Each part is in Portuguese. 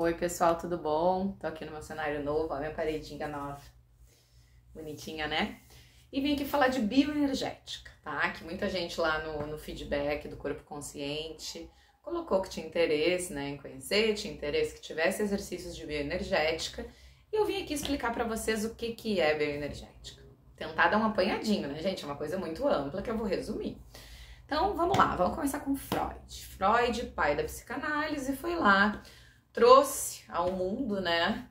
Oi pessoal, tudo bom? Tô aqui no meu cenário novo, a minha paredinha nova, bonitinha, né? E vim aqui falar de bioenergética, tá? Que muita gente lá no feedback do corpo consciente colocou que tinha interesse, né, em conhecer, tinha interesse que tivesse exercícios de bioenergética. E eu vim aqui explicar pra vocês o que é bioenergética. Tentar dar um apanhadinho, né, gente? É uma coisa muito ampla que eu vou resumir. Então, vamos lá, vamos começar com Freud. Freud, pai da psicanálise, foi lá, trouxe ao mundo, né,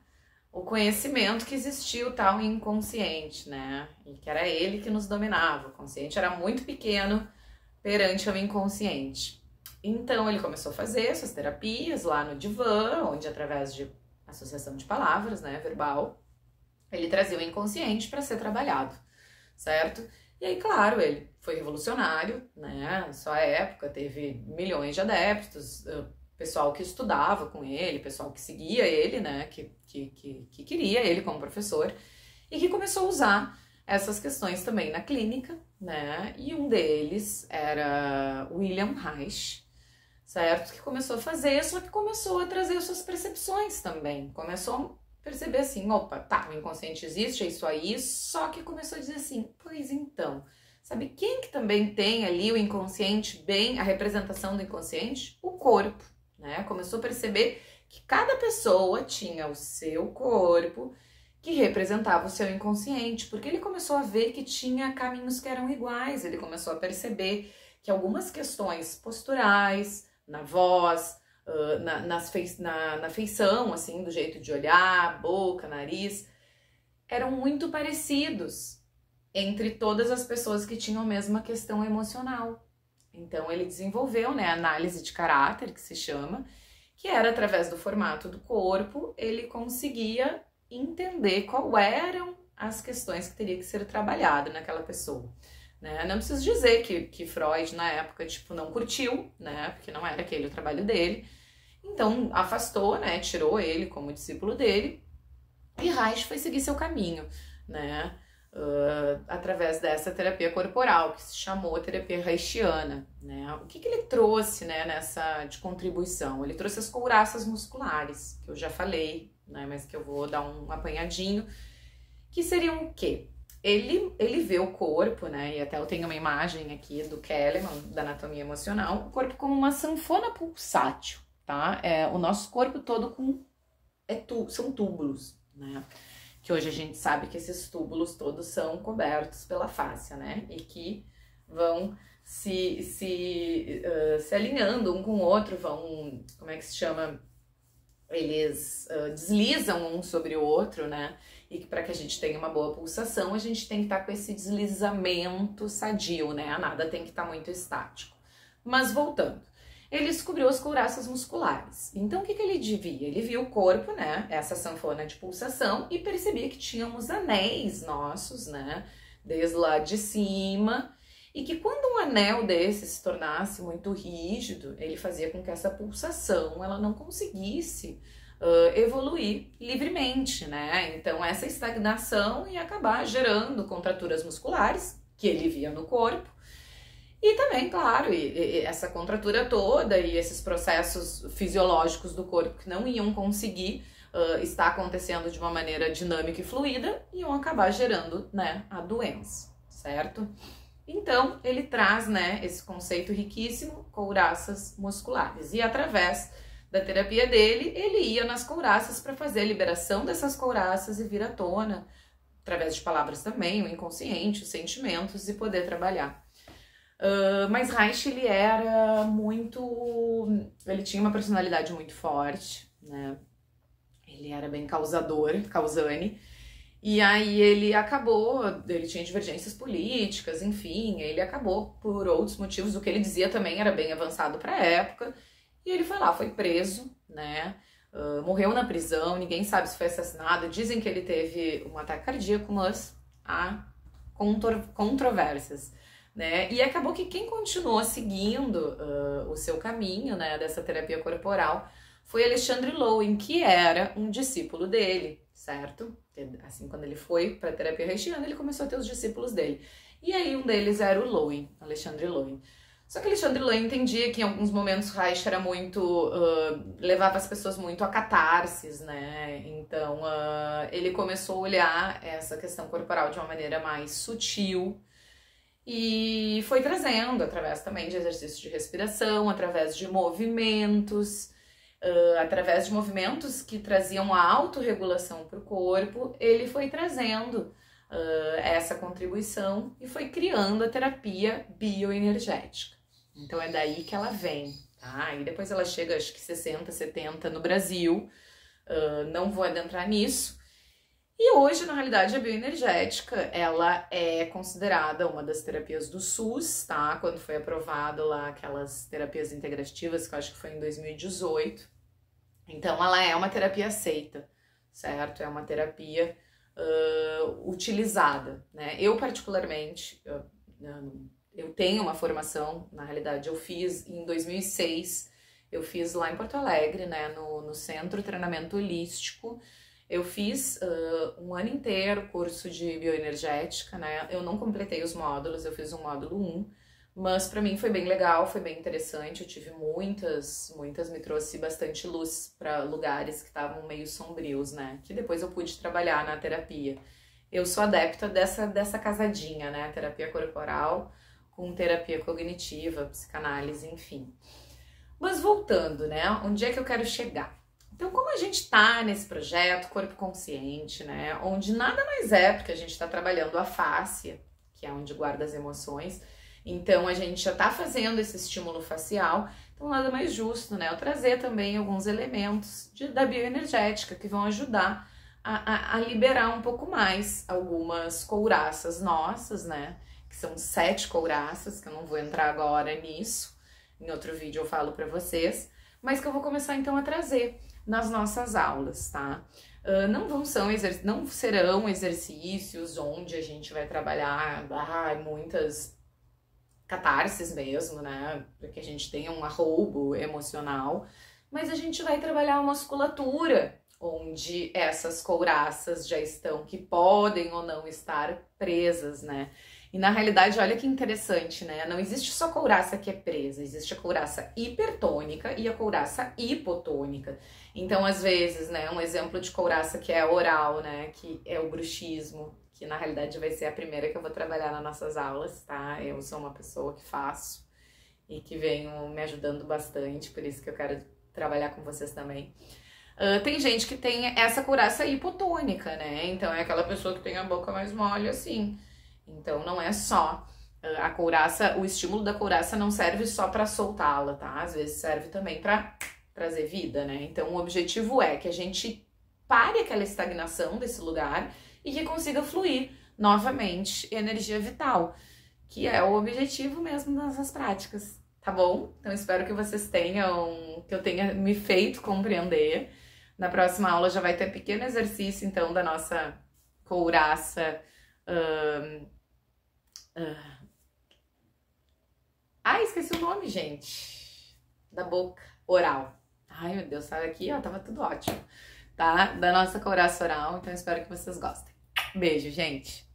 o conhecimento que existiu tal inconsciente, né, e que era ele que nos dominava. O consciente era muito pequeno perante o inconsciente. Então, ele começou a fazer suas terapias lá no divã, onde através de associação de palavras, né, verbal, ele trazia o inconsciente para ser trabalhado, certo? E aí, claro, ele foi revolucionário, né? Na sua época teve milhões de adeptos, pessoal que estudava com ele, pessoal que seguia ele, né? Que queria ele como professor e que começou a usar essas questões também na clínica, né? E um deles era William Reich, certo? Que começou a fazer, só que começou a trazer suas percepções também, começou a perceber assim, opa, tá, o inconsciente existe, é isso aí, só que começou a dizer assim, pois então, sabe quem que também tem ali o inconsciente bem, a representação do inconsciente? O corpo, né? Começou a perceber que cada pessoa tinha o seu corpo que representava o seu inconsciente, porque ele começou a ver que tinha caminhos que eram iguais, ele começou a perceber que algumas questões posturais, na voz, na feição, assim, do jeito de olhar, boca, nariz, eram muito parecidos entre todas as pessoas que tinham a mesma questão emocional. Então ele desenvolveu, né, a análise de caráter, que se chama, que era através do formato do corpo, ele conseguia entender qual eram as questões que teria que ser trabalhada naquela pessoa. Né? Não preciso dizer que Freud na época tipo, não curtiu, né? Porque não era aquele o trabalho dele. Então afastou, né? Tirou ele como discípulo dele e Reich foi seguir seu caminho, né? Através dessa terapia corporal que se chamou terapia reichiana, né? O que ele trouxe, né, nessa de contribuição? Ele trouxe as couraças musculares, que eu já falei, né? Mas que eu vou dar um apanhadinho, que seriam o quê? Ele vê o corpo, né, e até eu tenho uma imagem aqui do Kahneman, da anatomia emocional, o corpo como uma sanfona pulsátil, tá? O nosso corpo todo são túbulos, né? Que hoje a gente sabe que esses túbulos todos são cobertos pela fáscia, né? E que vão se alinhando um com o outro, vão, como é que se chama? Eles deslizam um sobre o outro, né? E que para que a gente tenha uma boa pulsação, a gente tem que estar com esse deslizamento sadio, né? A nada tem que estar muito estático. Mas voltando, ele descobriu as couraças musculares. Então o que ele via? Ele via o corpo, né? Essa sanfona de pulsação e percebia que tínhamos anéis nossos, né? Desde lá de cima. E que quando um anel desse se tornasse muito rígido, ele fazia com que essa pulsação ela não conseguisse evoluir livremente, né? Então essa estagnação ia acabar gerando contraturas musculares, que ele via no corpo, e também, claro, essa contratura toda e esses processos fisiológicos do corpo que não iam conseguir estar acontecendo de uma maneira dinâmica e fluida, iam acabar gerando, né, a doença, certo? Então, ele traz, né, esse conceito riquíssimo, couraças musculares. E através da terapia dele, ele ia nas couraças para fazer a liberação dessas couraças e vir à tona, através de palavras também, o inconsciente, os sentimentos, e poder trabalhar. Mas Reich, ele tinha uma personalidade muito forte, né? Ele era bem causane. E aí ele tinha divergências políticas, enfim, ele acabou por outros motivos, o que ele dizia também era bem avançado para a época, e ele foi lá, foi preso, né, morreu na prisão, ninguém sabe se foi assassinado, dizem que ele teve um ataque cardíaco, mas há controvérsias, né, e acabou que quem continuou seguindo o seu caminho, né, dessa terapia corporal, foi Alexandre Lowen, que era um discípulo dele, certo? Assim, quando ele foi para a terapia reichiana, ele começou a ter os discípulos dele. E aí um deles era o Lowen, Alexandre Lowen. Só que Alexandre Lain entendia que em alguns momentos Reich era muito, levava as pessoas muito a catarses, né? Então ele começou a olhar essa questão corporal de uma maneira mais sutil e foi trazendo através também de exercícios de respiração, através de movimentos, através de movimentos que traziam a autorregulação para o corpo, ele foi trazendo essa contribuição e foi criando a terapia bioenergética. Então é daí que ela vem, tá? E depois ela chega, acho que 60, 70 no Brasil, não vou adentrar nisso. E hoje, na realidade, a bioenergética, ela é considerada uma das terapias do SUS, tá? Quando foi aprovado lá aquelas terapias integrativas, que eu acho que foi em 2018. Então ela é uma terapia aceita, certo? É uma terapia utilizada, né? Eu particularmente, eu tenho uma formação, na realidade eu fiz em 2006, eu fiz lá em Porto Alegre, né, no Centro Treinamento Holístico, eu fiz um ano inteiro curso de bioenergética, né, eu não completei os módulos, eu fiz um módulo 1, mas para mim foi bem legal, foi bem interessante, eu tive muitas, me trouxe bastante luz para lugares que estavam meio sombrios, né, que depois eu pude trabalhar na terapia. Eu sou adepta dessa casadinha, né, terapia corporal com terapia cognitiva, psicanálise, enfim. Mas voltando, né, onde é que eu quero chegar? Então, como a gente tá nesse projeto Corpo Consciente, né, onde nada mais é, porque a gente está trabalhando a fáscia, que é onde guarda as emoções, então a gente já tá fazendo esse estímulo facial, então nada mais justo, né, eu trazer também alguns elementos da bioenergética que vão ajudar a liberar um pouco mais algumas couraças nossas, né, que são 7 couraças, que eu não vou entrar agora nisso, em outro vídeo eu falo pra vocês, mas que eu vou começar então a trazer nas nossas aulas, tá? Não serão exercícios onde a gente vai trabalhar muitas catarses mesmo, né? Para que a gente tenha um arroubo emocional, mas a gente vai trabalhar a musculatura, onde essas couraças já estão, que podem ou não estar presas, né? E na realidade, olha que interessante, né? Não existe só couraça que é presa, existe a couraça hipertônica e a couraça hipotônica. Então, às vezes, né, um exemplo de couraça que é oral, né, que é o bruxismo, que na realidade vai ser a primeira que eu vou trabalhar nas nossas aulas, tá? Eu sou uma pessoa que faço e que venho me ajudando bastante, por isso que eu quero trabalhar com vocês também. Tem gente que tem essa couraça hipotônica, né? Então é aquela pessoa que tem a boca mais mole assim. Então não é só a couraça, o estímulo da couraça não serve só para soltá-la, tá? Às vezes serve também para trazer vida, né? Então o objetivo é que a gente pare aquela estagnação desse lugar e que consiga fluir novamente energia vital, que é o objetivo mesmo dessas práticas, tá bom? Então espero que vocês tenham, que eu tenha me feito compreender. Na próxima aula já vai ter pequeno exercício, então, da nossa couraça. Esqueci o nome, gente. Da boca. Oral. Ai, meu Deus, sabe aqui, ó, tava tudo ótimo. Tá? Da nossa couraça oral. Então, espero que vocês gostem. Beijo, gente.